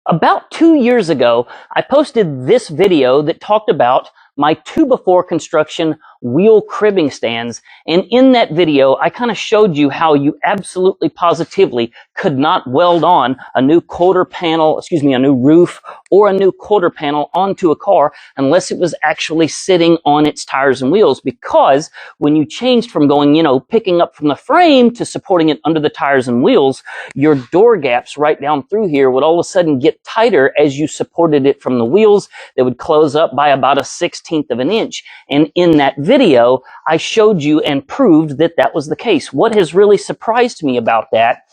About 2 years ago, I posted this video that talked about my 2x4 construction wheel cribbing stands. And in that video, I kind of showed you how you absolutely positively could not weld on a new a new roof or a new quarter panel onto a car unless it was actually sitting on its tires and wheels. Because when you changed from going, picking up from the frame to supporting it under the tires and wheels, your door gaps right down through here would all of a sudden get tighter as you supported it from the wheels. They would close up by about a 1/16 of an inch. And in that video, I showed you and proved that that was the case. What has really surprised me about that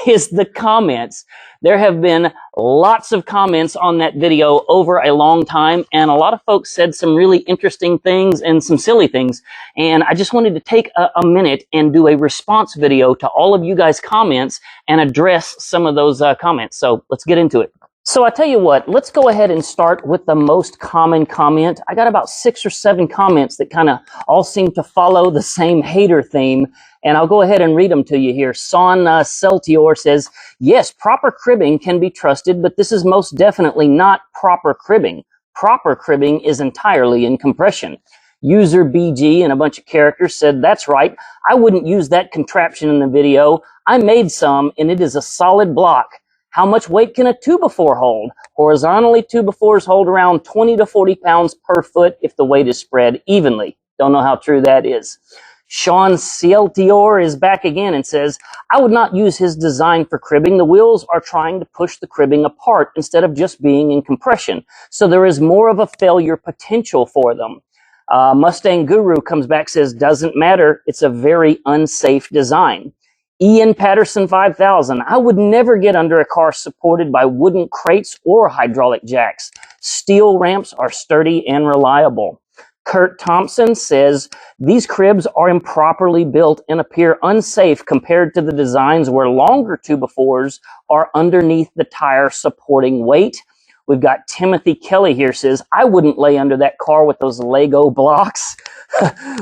is the comments. There have been lots of comments on that video over a long time, and a lot of folks said some really interesting things and some silly things. And I just wanted to take a minute and do a response video to all of you guys' comments and address some of those comments. So let's get into it. So I tell you what, let's go ahead and start with the most common comment. I got about 6 or 7 comments that kind of all seem to follow the same hater theme, and I'll go ahead and read them to you here. Son Celtior says, yes, proper cribbing can be trusted, but this is most definitely not proper cribbing. Proper cribbing is entirely in compression. User BG and a bunch of characters said, that's right, I wouldn't use that contraption in the video. I made some, and it is a solid block. How much weight can a 2x4 hold? Horizontally, 2x4s hold around 20 to 40 pounds per foot if the weight is spread evenly. Don't know how true that is. Sean Cieltior is back again and says, I would not use his design for cribbing. The wheels are trying to push the cribbing apart instead of just being in compression. So there is more of a failure potential for them. Mustang Guru comes back, says, doesn't matter. It's a very unsafe design. Ian Patterson 5000, I would never get under a car supported by wooden crates or hydraulic jacks. Steel ramps are sturdy and reliable. Kurt Thompson says, these cribs are improperly built and appear unsafe compared to the designs where longer 2x4s are underneath the tire supporting weight. We've got Timothy Kelly here says, I wouldn't lay under that car with those Lego blocks.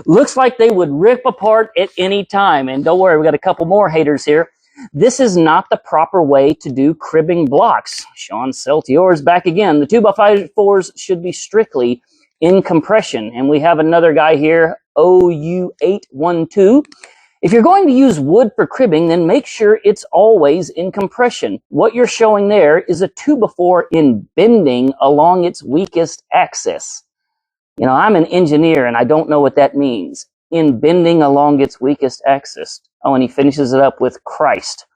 Looks like they would rip apart at any time. And don't worry, we got a couple more haters here. This is not the proper way to do cribbing blocks. Sean Celtior is back again. The 2x4s should be strictly in compression. And we have another guy here, OU812. If you're going to use wood for cribbing, then make sure it's always in compression. What you're showing there is a 2x4 in bending along its weakest axis. I'm an engineer and I don't know what that means. In bending along its weakest axis. Oh, and he finishes it up with Christ.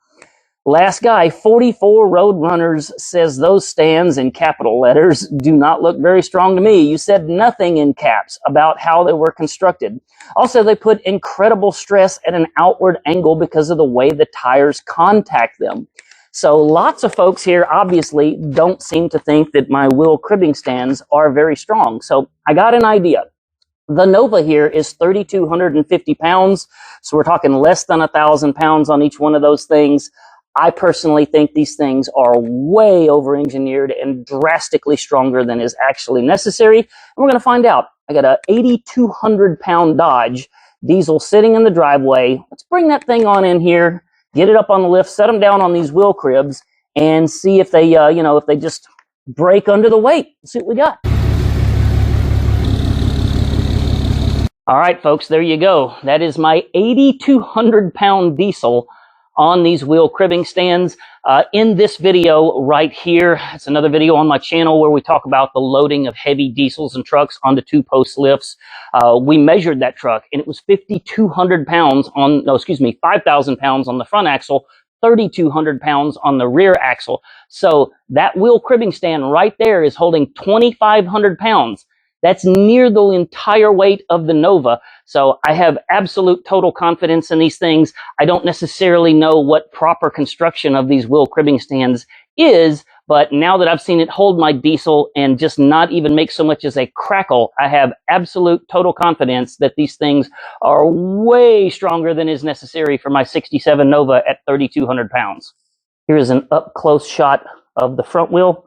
Last guy, 44 Roadrunners, says those stands in capital letters do not look very strong to me. You said nothing in caps about how they were constructed. Also, they put incredible stress at an outward angle because of the way the tires contact them. So lots of folks here obviously don't seem to think that my wheel cribbing stands are very strong. So I got an idea. The Nova here is 3,250 pounds. So we're talking less than 1,000 pounds on each one of those things. I personally think these things are way over-engineered and drastically stronger than is actually necessary. And we're going to find out. I got a 8,200-pound Dodge diesel sitting in the driveway. Let's bring that thing on in here, get it up on the lift, set them down on these wheel cribs, and see if they, if they just break under the weight. Let's see what we got. All right, folks, there you go. That is my 8,200-pound diesel on these wheel cribbing stands. In this video right here, it's another video on my channel where we talk about the loading of heavy diesels and trucks onto 2-post lifts. We measured that truck and it was 5,200 pounds 5,000 pounds on the front axle, 3,200 pounds on the rear axle. So that wheel cribbing stand right there is holding 2,500 pounds. That's near the entire weight of the Nova. So I have absolute total confidence in these things. I don't necessarily know what proper construction of these wheel cribbing stands is, but now that I've seen it hold my diesel and just not even make so much as a crackle, I have absolute total confidence that these things are way stronger than is necessary for my 67 Nova at 3,200 pounds. Here's an up-close shot of the front wheel.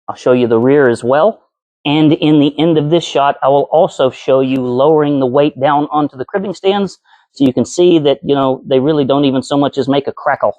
I'll show you the rear as well. And in the end of this shot, I will also show you lowering the weight down onto the cribbing stands so you can see that, they really don't even so much as make a crackle.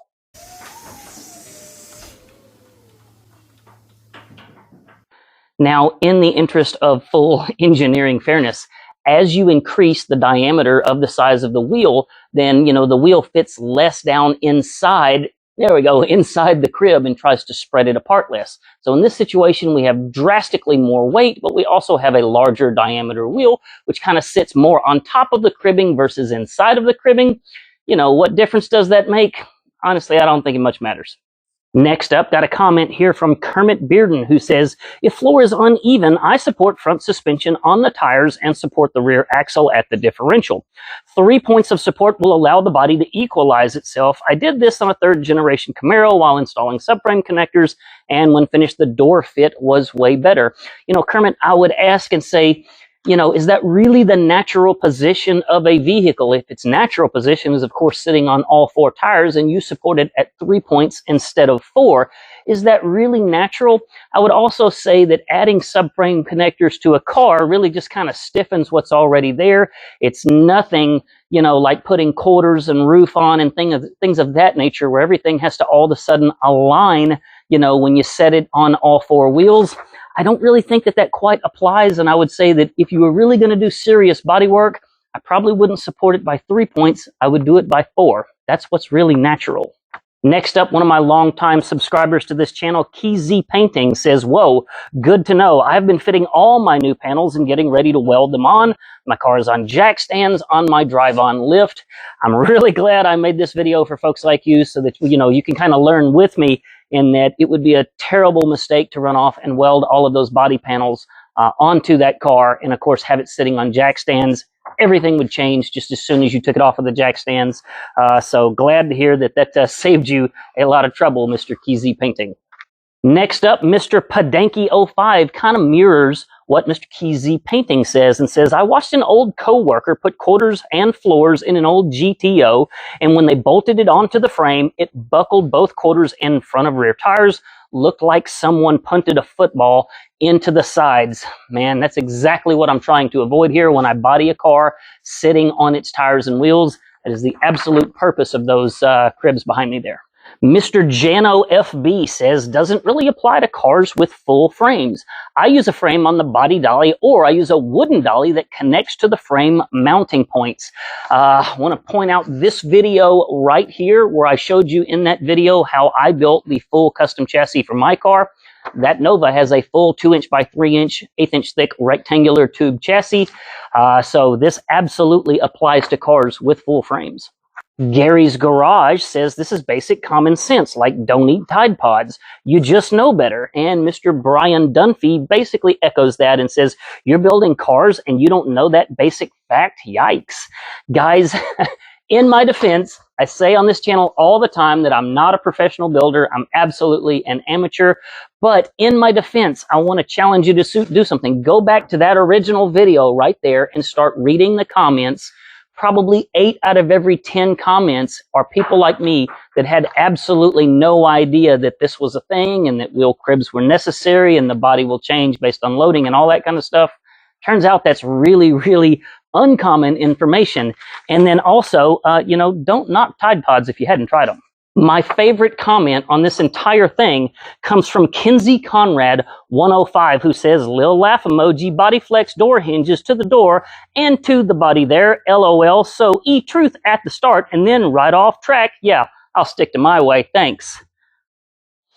Now, in the interest of full engineering fairness, as you increase the diameter of the size of the wheel, then, the wheel fits less down inside, there we go, inside the crib and tries to spread it apart less. So in this situation, we have drastically more weight, but we also have a larger diameter wheel, which kind of sits more on top of the cribbing versus inside of the cribbing. What difference does that make? Honestly, I don't think it much matters. Next up, got a comment here from Kermit Bearden, who says, if floor is uneven, I support front suspension on the tires and support the rear axle at the differential. 3 points of support will allow the body to equalize itself. I did this on a third generation Camaro while installing subframe connectors, and when finished, the door fit was way better. Kermit, I would ask and say, is that really the natural position of a vehicle? If its natural position is, of course, sitting on all 4 tires and you support it at 3 points instead of 4, is that really natural? I would also say that adding subframe connectors to a car really just kind of stiffens what's already there. It's nothing, like putting quarters and roof on and things of that nature, where everything has to all of a sudden align, when you set it on all 4 wheels. I don't really think that quite applies, and I would say that if you were really going to do serious body work, I probably wouldn't support it by 3 points. I would do it by 4. That's what's really natural. Next up, one of my longtime subscribers to this channel, KZ Painting, says, whoa, good to know. I've been fitting all my new panels and getting ready to weld them on. My car is on jack stands on my drive-on lift. I'm really glad I made this video for folks like you so that, you can kind of learn with me, in that it would be a terrible mistake to run off and weld all of those body panels onto that car, and of course have it sitting on jack stands. Everything would change just as soon as you took it off of the jack stands. So glad to hear that saved you a lot of trouble, Mr. KZ Painting. Next up, Mr. Padanky05 kind of mirrors what Mr. KZ Painting says, and says, I watched an old coworker put quarters and floors in an old GTO, and when they bolted it onto the frame, it buckled both quarters and front of rear tires. Looked like someone punted a football into the sides. Man, that's exactly what I'm trying to avoid here when I body a car sitting on its tires and wheels. That is the absolute purpose of those cribs behind me there. Mr. Jano FB says, doesn't really apply to cars with full frames. I use a frame on the body dolly, or I use a wooden dolly that connects to the frame mounting points. I want to point out this video right here, where I showed you in that video how I built the full custom chassis for my car. That Nova has a full 2-inch by 3-inch, 1/8-inch thick rectangular tube chassis. So this absolutely applies to cars with full frames. Gary's Garage says this is basic common sense, like don't eat Tide Pods. You just know better. And Mr. Brian Dunphy basically echoes that and says, you're building cars and you don't know that basic fact? Yikes. Guys, in my defense, I say on this channel all the time that I'm not a professional builder. I'm absolutely an amateur. But in my defense, I want to challenge you to do something. Go back to that original video right there and start reading the comments. Probably 8 out of every 10 comments are people like me that had absolutely no idea that this was a thing and that wheel cribs were necessary and the body will change based on loading and all that kind of stuff. Turns out that's really, really uncommon information. And then also, don't knock Tide Pods if you hadn't tried them. My favorite comment on this entire thing comes from Kinsey Conrad 105, who says, lil laugh emoji, body flex door hinges to the door and to the body there, LOL. So truth at the start and then right off track. Yeah, I'll stick to my way, thanks.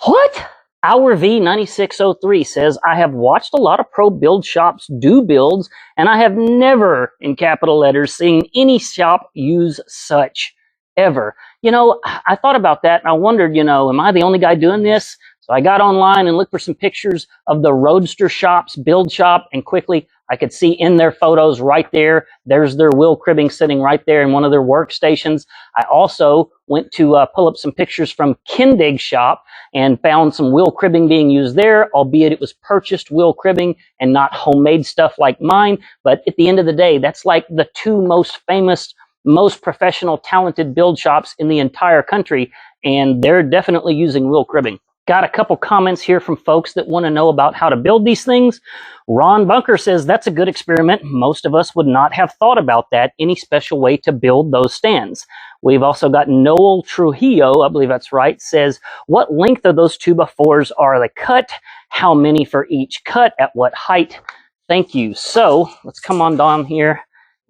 What? Our V9603 says, I have watched a lot of pro build shops do builds, and I have never, in capital letters, seen any shop use such. Ever. I thought about that and I wondered, am I the only guy doing this? So I got online and looked for some pictures of the Roadster shops, build shop, and quickly I could see in their photos right there, there's their wheel cribbing sitting right there in one of their workstations. I also went to pull up some pictures from Kindig shop and found some wheel cribbing being used there, albeit it was purchased wheel cribbing and not homemade stuff like mine. But at the end of the day, that's like the 2 most famous, most professional, talented build shops in the entire country, and they're definitely using wheel cribbing. Got a couple comments here from folks that want to know about how to build these things. Ron Bunker says that's a good experiment. Most of us would not have thought about that, any special way to build those stands. We've also got Noel Trujillo, I believe that's right, says, what length of those 2x4s are the cut? How many for each cut? At what height? Thank you. So let's come on down here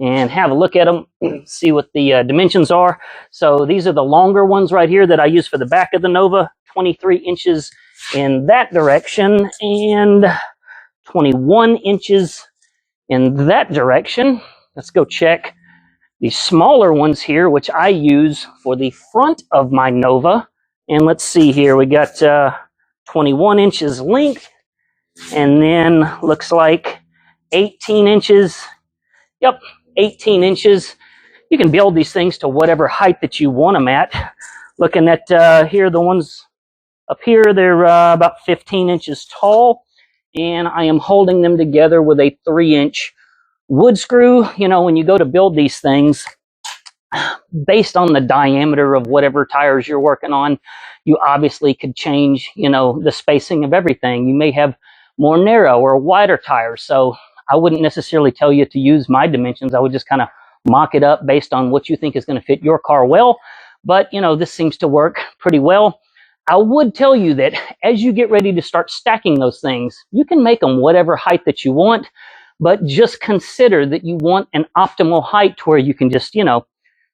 and have a look at them, see what the dimensions are. So these are the longer ones right here that I use for the back of the Nova. 23 inches in that direction and 21 inches in that direction. Let's go check the smaller ones here, which I use for the front of my Nova. And let's see here, we got 21 inches length, and then looks like 18 inches. Yep, 18 inches. You can build these things to whatever height that you want them at. Looking at here, the ones up here, they're about 15 inches tall, and I am holding them together with a 3-inch wood screw. You know, when you go to build these things, based on the diameter of whatever tires you're working on, you obviously could change, you know, the spacing of everything. You may have more narrow or wider tires, so I wouldn't necessarily tell you to use my dimensions. I would just kind of mock it up based on what you think is going to fit your car well. But, you know, this seems to work pretty well. I would tell you that as you get ready to start stacking those things, you can make them whatever height that you want, but just consider that you want an optimal height to where you can just, you know,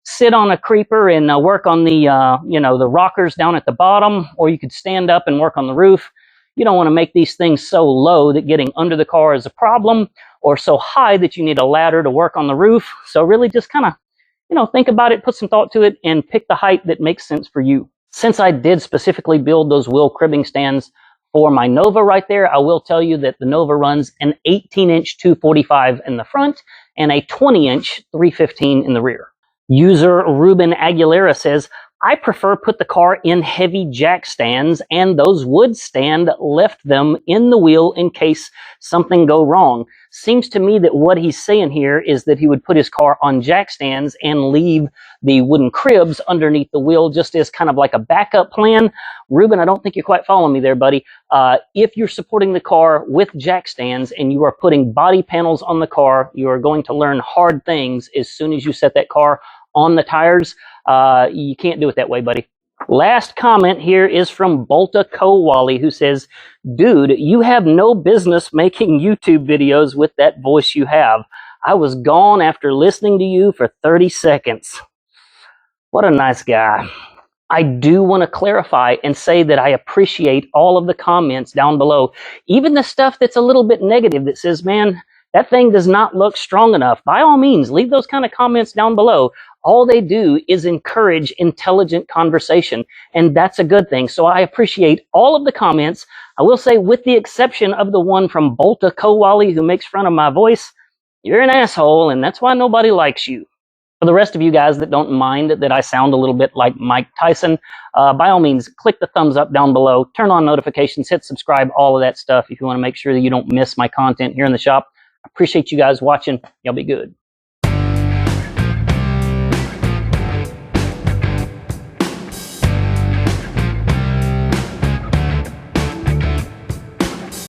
sit on a creeper and work on the, you know, the rockers down at the bottom, or you could stand up and work on the roof. You don't want to make these things so low that getting under the car is a problem, or so high that you need a ladder to work on the roof. So really just kind of, you know, think about it, put some thought to it, and pick the height that makes sense for you. Since I did specifically build those wheel cribbing stands for my Nova right there, I will tell you that the Nova runs an 18-inch 245 in the front and a 20-inch 315 in the rear. User Ruben Aguilera says, I prefer put the car in heavy jack stands, and those wood stand left them in the wheel in case something go wrong. Seems to me that what he's saying here is that he would put his car on jack stands and leave the wooden cribs underneath the wheel just as kind of like a backup plan. Ruben, I don't think you're quite following me there, buddy. If you're supporting the car with jack stands and you are putting body panels on the car, you are going to learn hard things as soon as you set that car on the tires. You can't do it that way, buddy. Last comment here is from Bolta Kowali, who says, dude, you have no business making YouTube videos with that voice you have. I was gone after listening to you for 30 seconds. What a nice guy. I do want to clarify and say that I appreciate all of the comments down below. Even the stuff that's a little bit negative that says, man, that thing does not look strong enough. By all means, leave those kind of comments down below. All they do is encourage intelligent conversation, and that's a good thing. So I appreciate all of the comments. I will say, with the exception of the one from Bolta Kowali, who makes fun of my voice, you're an asshole, and that's why nobody likes you. For the rest of you guys that don't mind that I sound a little bit like Mike Tyson, by all means, click the thumbs up down below, turn on notifications, hit subscribe, all of that stuff if you want to make sure that you don't miss my content here in the shop. I appreciate you guys watching. Y'all be good.